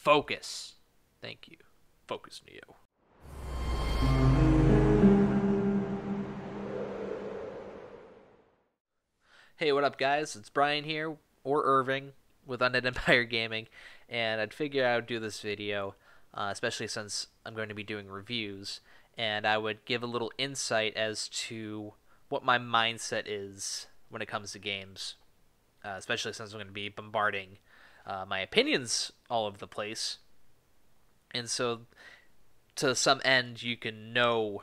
Focus. Thank you. Focus, Neo. Hey, what up, guys? It's Brian here, or Irving, with Undead Empire Gaming, and I'd figure I would do this video, especially since I'm going to be doing reviews, and I would give a little insight as to what my mindset is when it comes to games, especially since I'm going to be bombarding my opinions all over the place. And so, to some end, you can know,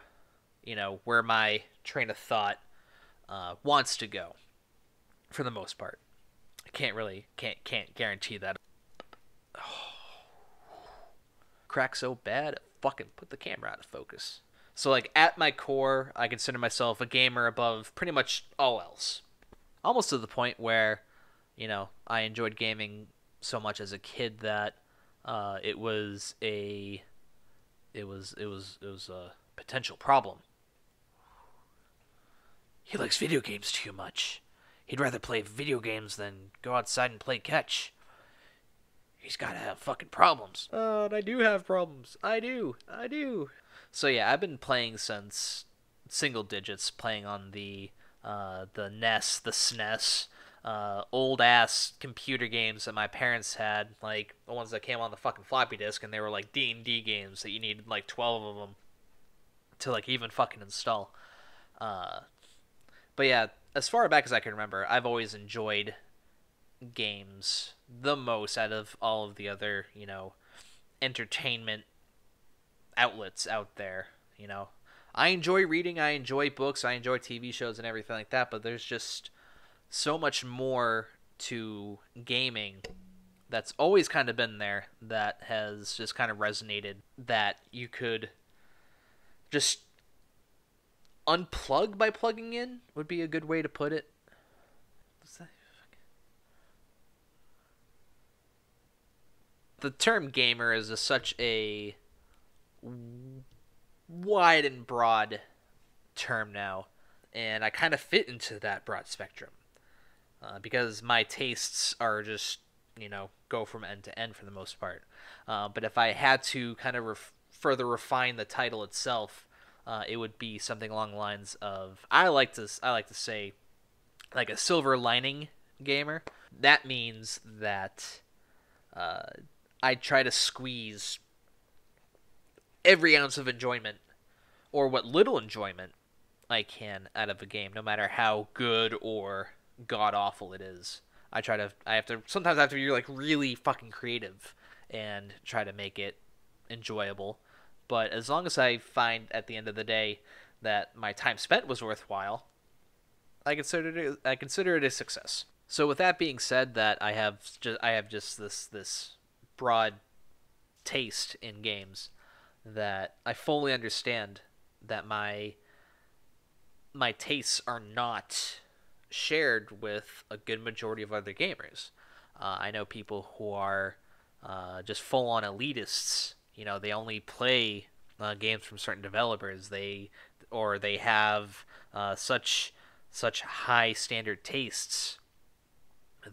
where my train of thought wants to go, for the most part. I can't guarantee that. Crack so bad, it fucking put the camera out of focus. So, at my core, I consider myself a gamer above pretty much all else. Almost to the point where, I enjoyed gaming so much as a kid that it was a potential problem. He likes video games too much. He'd rather play video games than go outside and play catch. He's gotta have fucking problems. Oh, and I do have problems. I do. So yeah, I've been playing since single digits, playing on the NES, the SNES, old ass computer games that my parents had, like the ones that came on the fucking floppy disk, and they were like D&D games that you needed like 12 of them to even fucking install. But yeah, as far back as I can remember, I've always enjoyed games the most out of all of the other, entertainment outlets out there. I enjoy reading, I enjoy books, I enjoy TV shows and everything like that, but there's just so much more to gaming that's always kind of been there, that has just kind of resonated, that you could just unplug by plugging in, would be a good way to put it. What's that? The term gamer is such a wide and broad term now, and I kind of fit into that broad spectrum because my tastes are just, go from end to end for the most part. But if I had to kind of further refine the title itself, it would be something along the lines of, I like to say, like a silver lining gamer. That means that I try to squeeze every ounce of enjoyment, or what little enjoyment I can, out of a game, no matter how good or god awful it is. Sometimes I have to be really fucking creative and try to make it enjoyable. But as long as I find at the end of the day that my time spent was worthwhile, I consider it a success. So with that being said, that I have just this broad taste in games, that I fully understand that my tastes are not shared with a good majority of other gamers. I know people who are just full-on elitists. They only play games from certain developers. They have such high standard tastes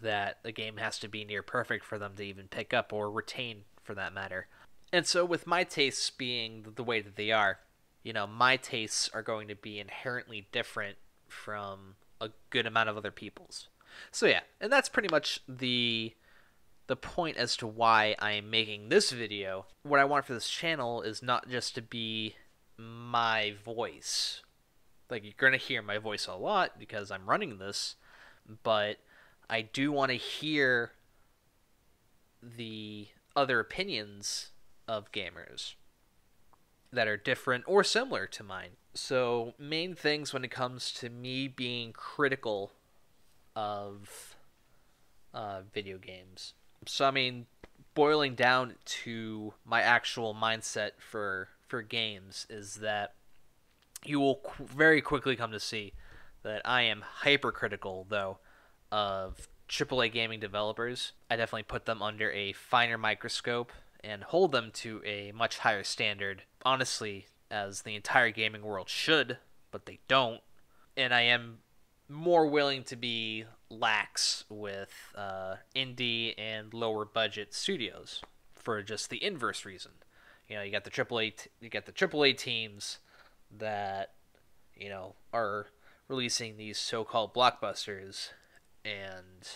that a game has to be near perfect for them to even pick up or retain, for that matter. And so with my tastes being the way that they are, my tastes are going to be inherently different from a good amount of other people's. So yeah, and that's pretty much the point as to why I am making this video. What I want for this channel is not just to be my voice. You're going to hear my voice a lot because I'm running this, but I do want to hear the other opinions of gamers that are different or similar to mine. So, main things when it comes to me being critical of video games. So, boiling down to my actual mindset for games is that you will very quickly come to see that I am hypercritical, though, of AAA gaming developers. I definitely put them under a finer microscope and hold them to a much higher standard, honestly, as the entire gaming world should, but they don't. And I am more willing to be lax with indie and lower budget studios for just the inverse reason. You got the AAA teams that are releasing these so-called blockbusters, and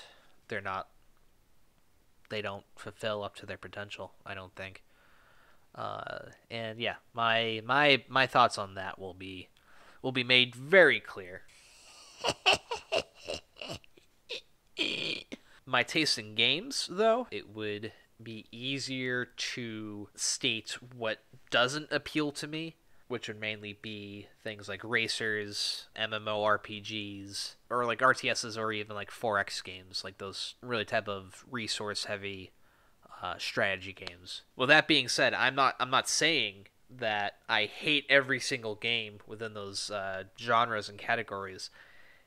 they don't fulfill up to their potential, I don't think. And yeah, my thoughts on that will be made very clear. My taste in games, though, it would be easier to state what doesn't appeal to me, which would mainly be things like racers, MMORPGs, or like RTSs, or even like 4X games, like those really type of resource-heavy strategy games. Well, that being said, I'm not saying that I hate every single game within those genres and categories.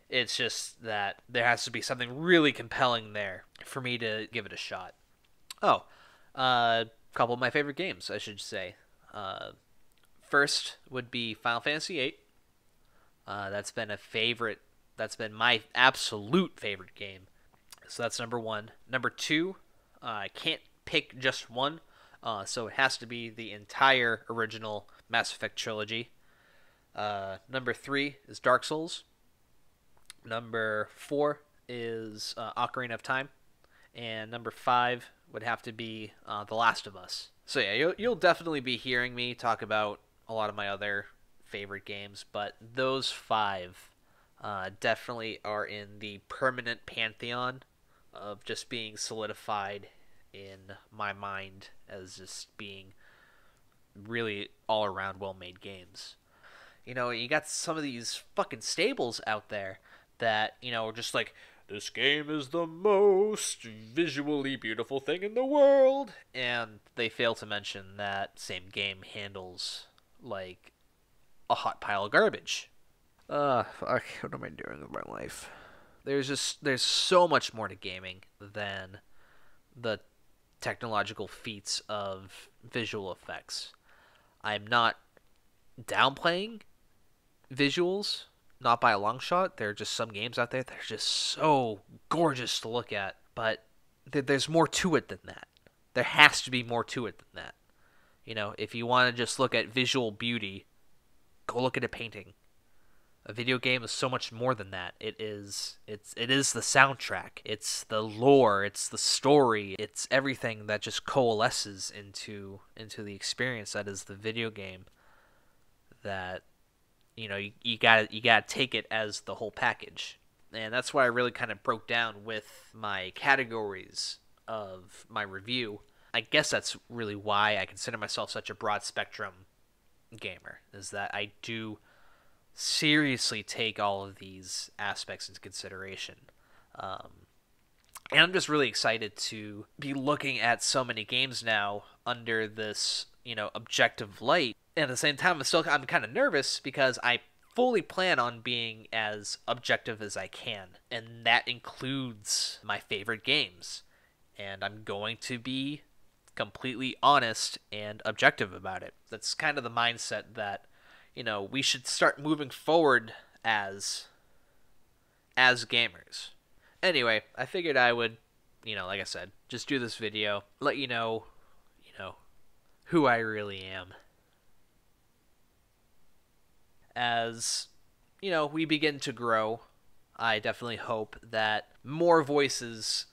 It's just that there has to be something really compelling there for me to give it a shot. Oh, a couple of my favorite games, I should say. First would be Final Fantasy VIII. That's been a favorite. That's been my absolute favorite game. So that's number one. Number two, I can't pick just one, so it has to be the entire original Mass Effect trilogy. Number three is Dark Souls. Number four is Ocarina of Time. And number five would have to be The Last of Us. So yeah, you'll definitely be hearing me talk about a lot of my other favorite games, but those five definitely are in the permanent pantheon of just being solidified in my mind as just being really all-around well-made games. You got some of these fucking stables out there that, are just like, this game is the most visually beautiful thing in the world, and they fail to mention that same game handles like a hot pile of garbage. Fuck, what am I doing with my life? There's so much more to gaming than the technological feats of visual effects. I'm not downplaying visuals, not by a long shot. There are just some games out there that are just so gorgeous to look at, but there's more to it than that. There has to be more to it than that. If you want to just look at visual beauty, go look at a painting. A video game is so much more than that. It is the soundtrack. It's the lore. It's the story. It's everything that just coalesces into the experience that is the video game. That you gotta take it as the whole package, and that's why I really kind of broke down with my categories of my review. I guess that's really why I consider myself such a broad spectrum gamer, is that I do seriously take all of these aspects into consideration. And I'm just really excited to be looking at so many games now under this, objective light. And at the same time, I'm kind of nervous because I fully plan on being as objective as I can. And that includes my favorite games. And I'm going to be completely honest and objective about it. That's kind of the mindset that, we should start moving forward as gamers. Anyway, I figured I would, like I said, just do this video, let you know, who I really am. As, we begin to grow, I definitely hope that more voices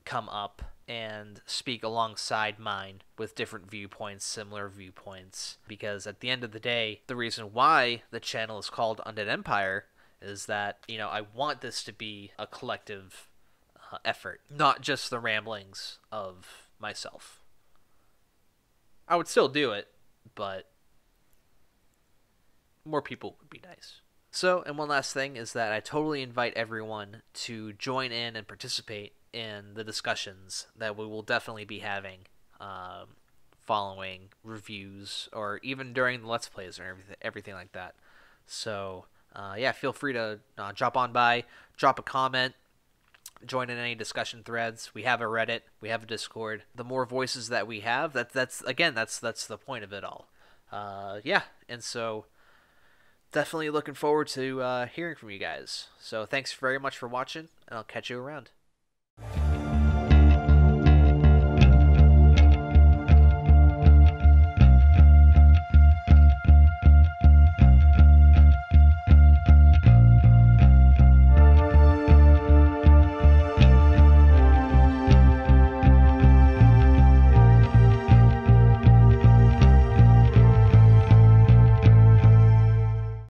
come up and speak alongside mine with different viewpoints, similar viewpoints, because at the end of the day, the reason why the channel is called Undead Empire is that, I want this to be a collective effort, not just the ramblings of myself. I would still do it, but more people would be nice. So, and one last thing is that I totally invite everyone to join in and participate in the discussions that we will definitely be having following reviews, or even during the Let's Plays or everything like that. So, yeah, feel free to drop on by, drop a comment, join in any discussion threads. We have a Reddit, we have a Discord. The more voices that we have, that's the point of it all. Yeah, and so definitely looking forward to hearing from you guys. So thanks very much for watching, and I'll catch you around.